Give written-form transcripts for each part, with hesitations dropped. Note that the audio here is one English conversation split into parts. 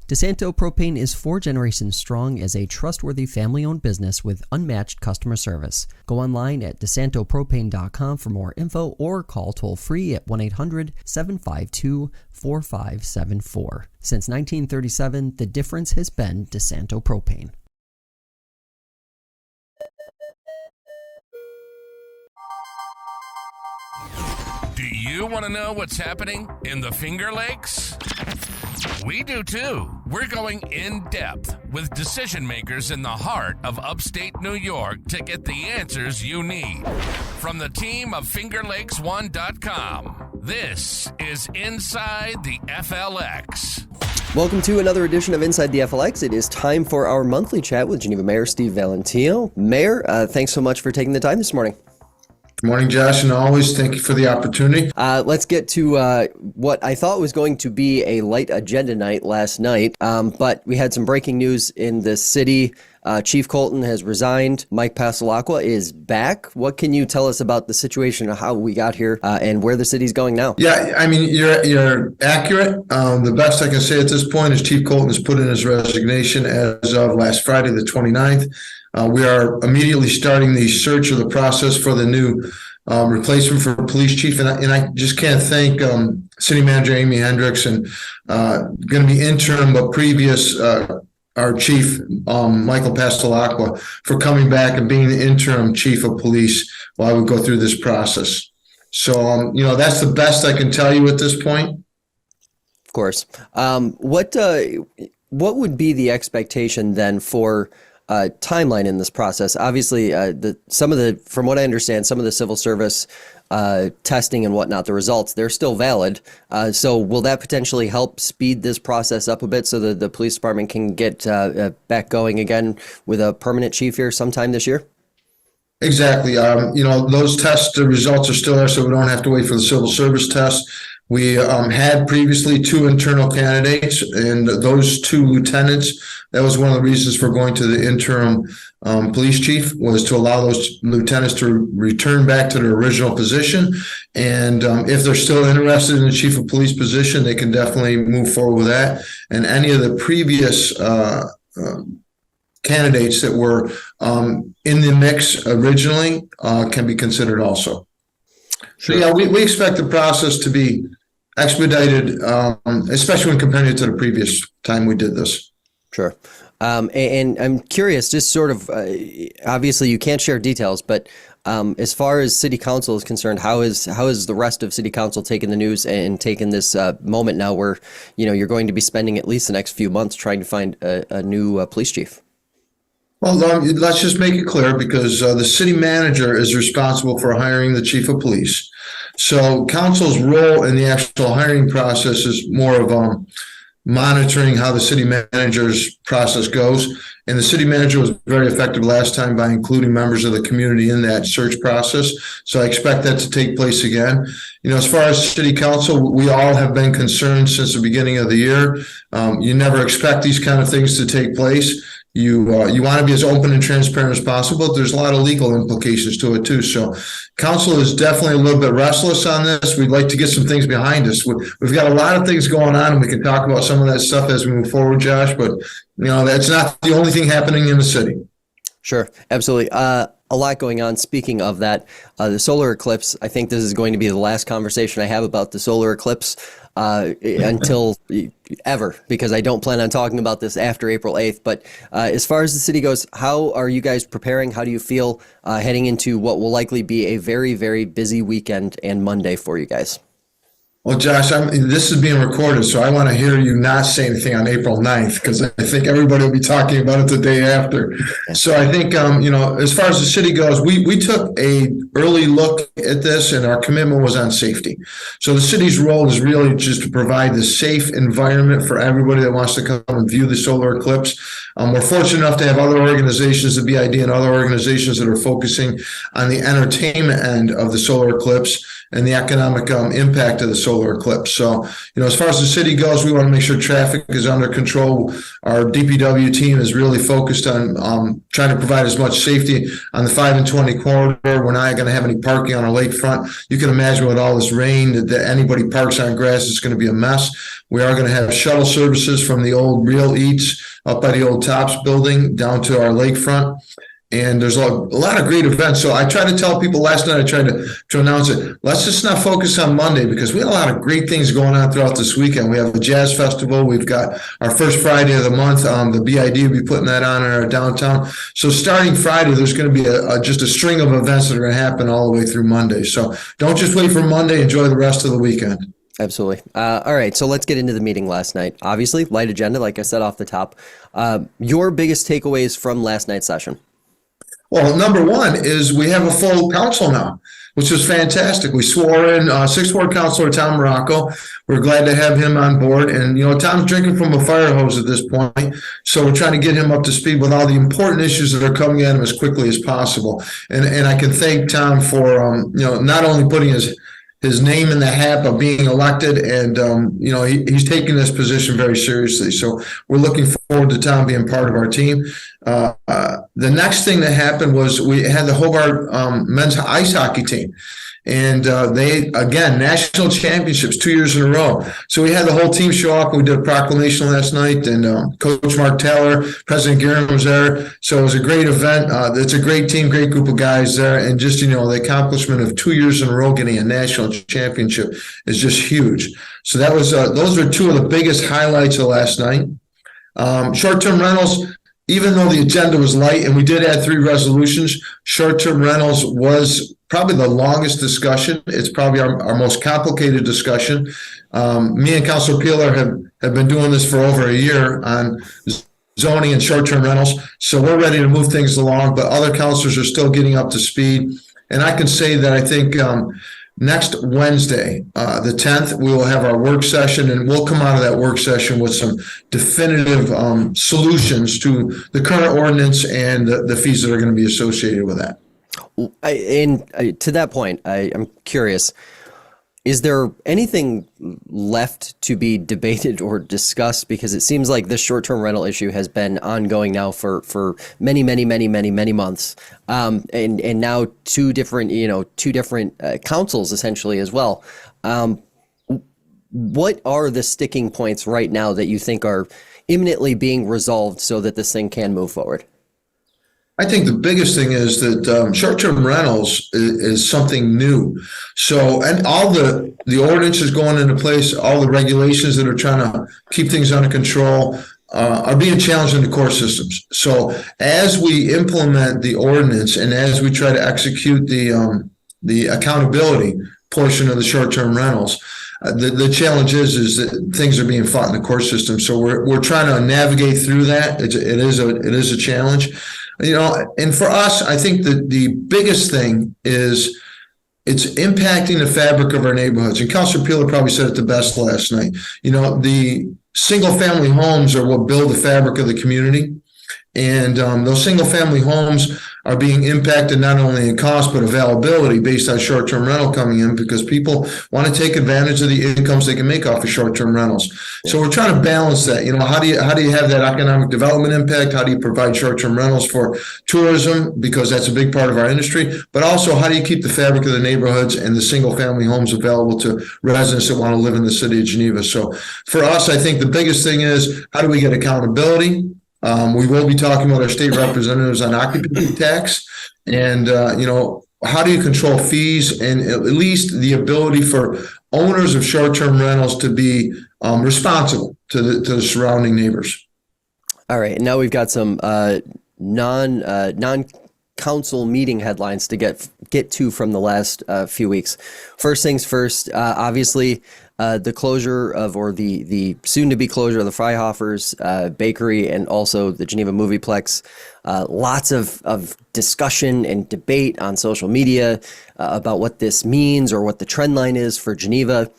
DeSanto Propane is 4 generations strong as a trustworthy family-owned business with unmatched customer service. Go online at DeSantoPropane.com for more info or call toll-free at 1-800-752-4574. Since 1937, the difference has been DeSanto Propane. Do you want to know what's happening in the Finger Lakes? We do too. We're going in depth with decision makers in the heart of upstate New York to get the answers you need. From the team of FingerLakes1.com, this is Inside the FLX. Welcome to another edition of Inside the FLX. It is time for our monthly chat with Geneva Mayor Steve Valentino. Mayor, thanks so much for taking the time this morning. Good morning, Josh, and always thank you for the opportunity. Let's get to what I thought was going to be a light agenda night last night, but we had some breaking news in the city. Chief Colton has resigned. Mike Passalacqua is back. What can you tell us about the situation of how we got here and where the city's going now? Yeah, I mean, you're accurate. The best I can say at this point is Chief Colton has put in his resignation as of last Friday, the 29th. We are immediately starting the search of the process for the new replacement for police chief. And I just can't thank City Manager Amy Hendricks and going to be interim but previous our chief, Michael Passalacqua, for coming back and being the interim chief of police while we go through this process. So, that's the best I can tell you at this point. Of course. What would be the expectation then for timeline in this process? Obviously, from what I understand, some of the civil service testing and whatnot, the results, they're still valid. So will that potentially help speed this process up a bit so that the police department can get back going again with a permanent chief here sometime this year? Exactly. Those test results are still there, so we don't have to wait for the civil service test. We had previously 2 internal candidates, and those 2 lieutenants, that was one of the reasons for going to the interim police chief, was to allow those lieutenants to return back to their original position. And if they're still interested in the chief of police position, they can definitely move forward with that. And any of the previous candidates that were in the mix originally can be considered also. Sure. So, yeah, we expect the process to be expedited, especially when comparing it to the previous time we did this. Sure. And I'm curious, just sort of, obviously you can't share details, but as far as city council is concerned, how is the rest of city council taking the news and taking this moment now where, you're going to be spending at least the next few months trying to find a new police chief? Well, let's just make it clear, because the city manager is responsible for hiring the chief of police. So council's role in the actual hiring process is more of monitoring how the city manager's process goes. And the city manager was very effective last time by including members of the community in that search process. So I expect that to take place again. As far as city council, we all have been concerned since the beginning of the year. You never expect these kind of things to take place. You want to be as open and transparent as possible. There's a lot of legal implications to it too. So council is definitely a little bit restless on this. We'd like to get some things behind us. We've got a lot of things going on, and we can talk about some of that stuff as we move forward, Josh, but that's not the only thing happening in the city. Sure, absolutely. A lot going on. Speaking of that, the solar eclipse, I think this is going to be the last conversation I have about the solar eclipse until ever, because I don't plan on talking about this after April 8th. But as far as the city goes, how are you guys preparing? How do you feel heading into what will likely be a very, very busy weekend and Monday for you guys? Well, Josh, this is being recorded, so I want to hear you not say anything on April 9th, because I think everybody will be talking about it the day after. So I think, as far as the city goes, we took a early look at this, and our commitment was on safety. So the city's role is really just to provide the safe environment for everybody that wants to come and view the solar eclipse. We're fortunate enough to have other organizations, the BID and other organizations, that are focusing on the entertainment end of the solar eclipse. and the economic impact of the solar eclipse. So, as far as the city goes, we want to make sure traffic is under control. Our DPW team is really focused on trying to provide as much safety on the 5 and 20 corridor. We're not going to have any parking on our lakefront. You can imagine with all this rain that anybody parks on grass, it's going to be a mess. We are going to have shuttle services from the old Real Eats up by the old Tops building down to our lakefront. And there's a lot of great events. So I tried to tell people last night, I tried to announce it. Let's just not focus on Monday because we have a lot of great things going on throughout this weekend. We have a jazz festival. We've got our first Friday of the month. The BID will be putting that on in our downtown. So starting Friday, there's going to be just a string of events that are going to happen all the way through Monday. So don't just wait for Monday. Enjoy the rest of the weekend. Absolutely. All right. So let's get into the meeting last night. Obviously, light agenda, like I said off the top. Your biggest takeaways from last night's session? Well, number one is we have a full council now, which is fantastic. We swore in 6th Ward Councilor Tom Morocco. We're glad to have him on board. And, Tom's drinking from a fire hose at this point. So we're trying to get him up to speed with all the important issues that are coming at him as quickly as possible. And I can thank Tom for, not only putting his name in the hat of being elected, and he's taking this position very seriously. So we're looking forward to Tom being part of our team. The next thing that happened was we had the Hobart men's ice hockey team, and they again national championships 2 years in a row. So we had the whole team show up. We did a proclamation last night, and Coach Mark Taylor, President Guerin was there. So it was a great event. It's a great team, great group of guys there, and just the accomplishment of 2 years in a row getting a national championship is just huge. So that was those are two of the biggest highlights of last night. Short-term rentals. Even though the agenda was light and we did add 3 resolutions, short-term rentals was probably the longest discussion. It's probably our most complicated discussion. Me and Councilor Peeler have been doing this for over a year on zoning and short-term rentals. So we're ready to move things along, but other councilors are still getting up to speed. And I can say that I think next Wednesday, the 10th, we will have our work session, and we'll come out of that work session with some definitive solutions to the current ordinance and the fees that are going to be associated with that. To that point, I'm curious, is there anything left to be debated or discussed? Because it seems like this short-term rental issue has been ongoing now for many months, and now two different councils essentially as well. What are the sticking points right now that you think are imminently being resolved so that this thing can move forward? I think the biggest thing is that short-term rentals is something new. So, and all the ordinances going into place, all the regulations that are trying to keep things under control are being challenged in the core systems. So as we implement the ordinance and as we try to execute the accountability portion of the short-term rentals, the challenge is that things are being fought in the court system. So we're trying to navigate through that. It is a challenge. And for us, I think that the biggest thing is it's impacting the fabric of our neighborhoods. And Councilor Peeler probably said it the best last night. The single family homes are what build the fabric of the community. And those single family homes are being impacted not only in cost but availability based on short-term rental coming in, because people want to take advantage of the incomes they can make off of short-term rentals. Yeah. So we're trying to balance that. How do you have that economic development impact? How do you provide short-term rentals for tourism, because that's a big part of our industry? But also, how do you keep the fabric of the neighborhoods and the single-family homes available to residents that want to live in the city of Geneva? So for us, I think the biggest thing is, how do we get accountability? We will be talking with our state representatives on occupancy tax, and how do you control fees, and at least the ability for owners of short-term rentals to be responsible to the surrounding neighbors. All right, and now we've got some non-council meeting headlines to get to from the last few weeks. First things first, obviously. The closure or the soon-to-be closure of the Fryhofer's bakery and also the Geneva movie Plex. Lots of discussion and debate on social media about what this means or what the trend line is for Geneva.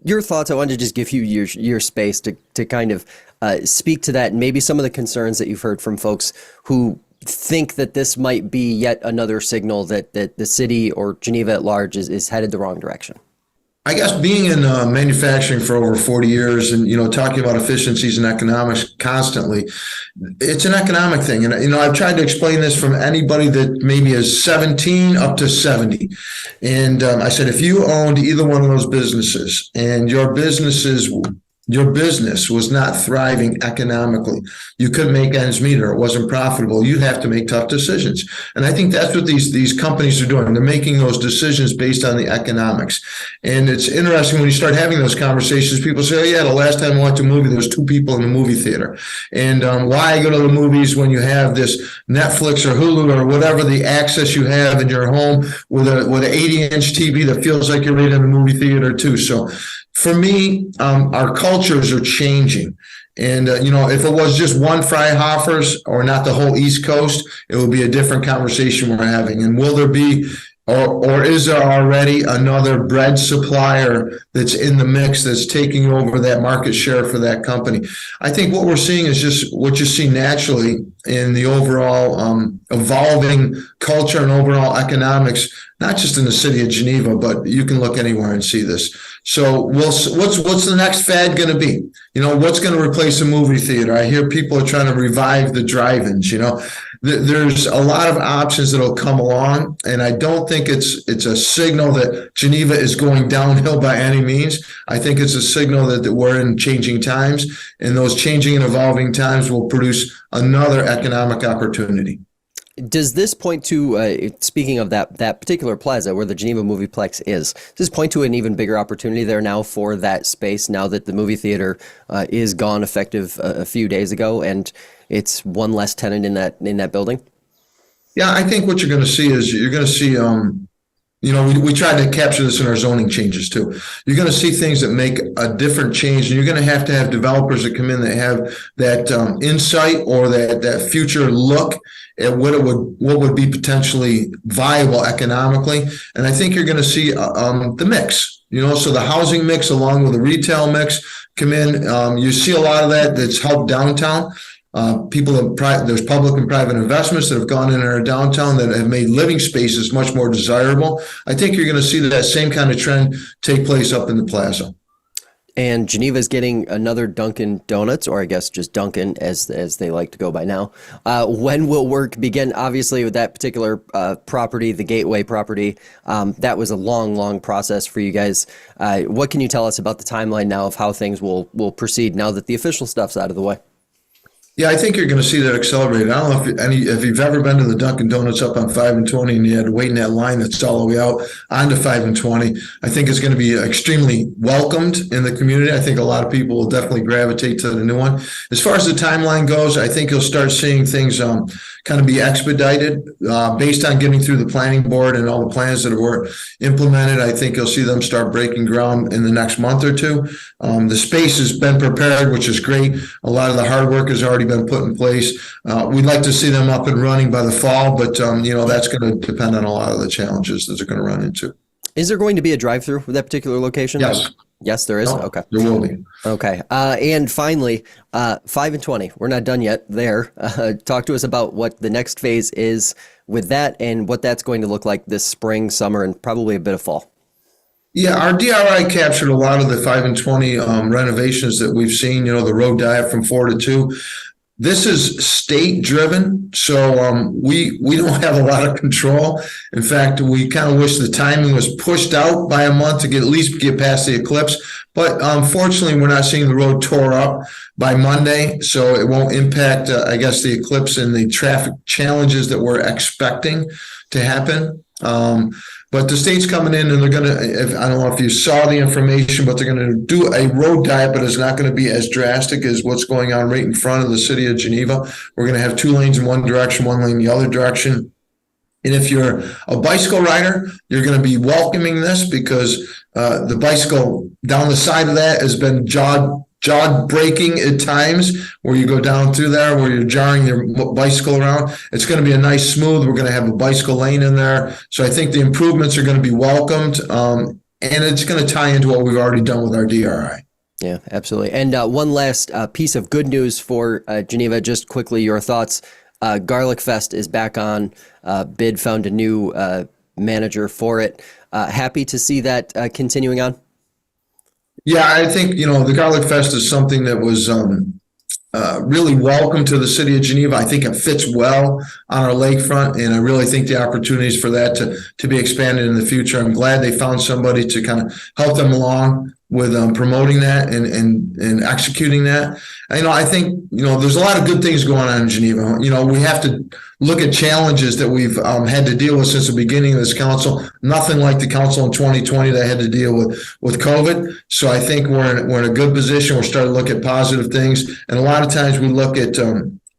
Your thoughts? I wanted to just give you your space to kind of speak to that, and maybe some of the concerns that you've heard from folks who think that this might be yet another signal that the city or Geneva at large is headed the wrong direction? I guess being in manufacturing for over 40 years and, talking about efficiencies and economics constantly, it's an economic thing. And, I've tried to explain this from anybody that maybe is 17 up to 70. And I said, if you owned either one of those businesses and your business was not thriving economically, you couldn't make ends meet, or it wasn't profitable, you have to make tough decisions. And I think that's what these companies are doing. They're making those decisions based on the economics. And it's interesting when you start having those conversations, people say, oh yeah, the last time I went to a movie, there was 2 people in the movie theater. And why go to the movies when you have this Netflix or Hulu or whatever the access you have in your home with an 80-inch TV that feels like you're right in a movie theater too. So for me, our cultures are changing. And, if it was just one Fryhofers or not the whole East Coast, it would be a different conversation we're having. And will there be, or is there already another bread supplier that's in the mix that's taking over that market share for that company? I think what we're seeing is just what you see naturally in the overall evolving culture and overall economics, not just in the city of Geneva, but you can look anywhere and see this. So what's the next fad going to be? What's going to replace a movie theater? I hear people are trying to revive the drive-ins. There's a lot of options that'll come along, and I don't think it's a signal that Geneva is going downhill by any means. I think it's a signal that we're in changing times, and those changing and evolving times will produce another economic opportunity. Does this point to, speaking of that particular plaza where the Geneva Movie Plex is, does this point to an even bigger opportunity there now for that space, now that the movie theater is gone effective a few days ago and it's one less tenant in that building? Yeah, I think what you're going to see is we tried to capture this in our zoning changes too. You're going to see things that make a different change, and you're going to have developers that come in that have that insight or that future look at what would be potentially viable economically. And I think you're going to see the mix. So the housing mix along with the retail mix come in. You see a lot of that's helped downtown. There's public and private investments that have gone in our downtown that have made living spaces much more desirable. I think you're going to see that same kind of trend take place up in the plaza. And Geneva's getting another Dunkin' Donuts, or I guess just Dunkin' as they like to go by now. When will work begin? Obviously, with that particular property, the Gateway property, that was a long process for you guys. What can you tell us about the timeline now of how things will proceed now that the official stuff's out of the way? Yeah, I think you're going to see that accelerated. I don't know if you've ever been to the Dunkin' Donuts up on 5 and 20 and you had to wait in that line that's all the way out onto 5 and 20. I think it's going to be extremely welcomed in the community. I think a lot of people will definitely gravitate to the new one. As far as the timeline goes, I think you'll start seeing things kind of be expedited based on getting through the planning board and all the plans that were implemented. I think you'll see them start breaking ground in the next month or two. The space has been prepared, which is great. A lot of the hard work has already been put in place. We'd like to see them up and running by the fall, but that's going to depend on a lot of the challenges that they're going to run into. Is there going to be a drive-through with that particular location? Yes. Yes, there is. No, okay. There will be. Okay. And finally, 5 and 20. We're not done yet there. Talk to us about what the next phase is with that and what that's going to look like this spring, summer, and probably a bit of fall. Yeah, our DRI captured a lot of the 5 and 20 renovations that we've seen, the road diet from 4 to 2. This is state driven, so we don't have a lot of control. In fact, we kind of wish the timing was pushed out by a month to at least get past the eclipse. But unfortunately, we're not seeing the road tore up by Monday, so it won't impact, the eclipse and the traffic challenges that we're expecting to happen. But the state's coming in and they're going to, I don't know if you saw the information, but they're going to do a road diet, but it's not going to be as drastic as what's going on right in front of the city of Geneva. We're going to have 2 lanes in one direction, 1 lane in the other direction. And if you're a bicycle rider, you're going to be welcoming this because the bicycle down the side of that has been jog breaking at times where you go down through there where you're jarring your bicycle around. It's going to be a nice smooth. We're going to have a bicycle lane in there. So I think the improvements are going to be welcomed. And it's going to tie into what we've already done with our DRI. Yeah, absolutely. And one last piece of good news for Geneva, just quickly, your thoughts. Garlic Fest is back on. Bid found a new manager for it. Happy to see that continuing on. Yeah, I think, the Garlic Fest is something that was really welcome to the city of Geneva. I think it fits well on our lakefront, and I really think the opportunities for that to be expanded in the future. I'm glad they found somebody to kind of help them along with promoting that and executing that. I think, there's a lot of good things going on in Geneva. We have to look at challenges that we've had to deal with since the beginning of this council. Nothing like the council in 2020 that had to deal with COVID. So I think we're in a good position. We're starting to look at positive things. And a lot of times we look at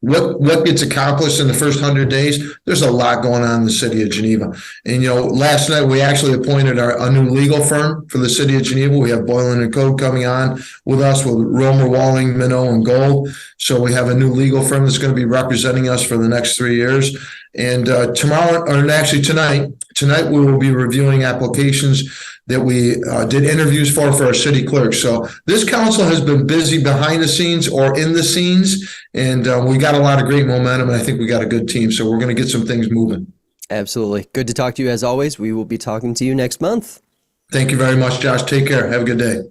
what gets accomplished in the first 100 days. There's a lot going on in the city of Geneva. And, last night we actually appointed a new legal firm for the city of Geneva. We have Boylan and Code coming on with us with Romer, Walling, Minnow, and Gold. So we have a new legal firm that's going to be representing us for the next 3 years. And tonight we will be reviewing applications that we did interviews for our city clerk. So this council has been busy behind the scenes or in the scenes, and we got a lot of great momentum, and I think we got a good team. So we're going to get some things moving. Absolutely. Good to talk to you as always. We will be talking to you next month. Thank you very much, Josh. Take care. Have a good day.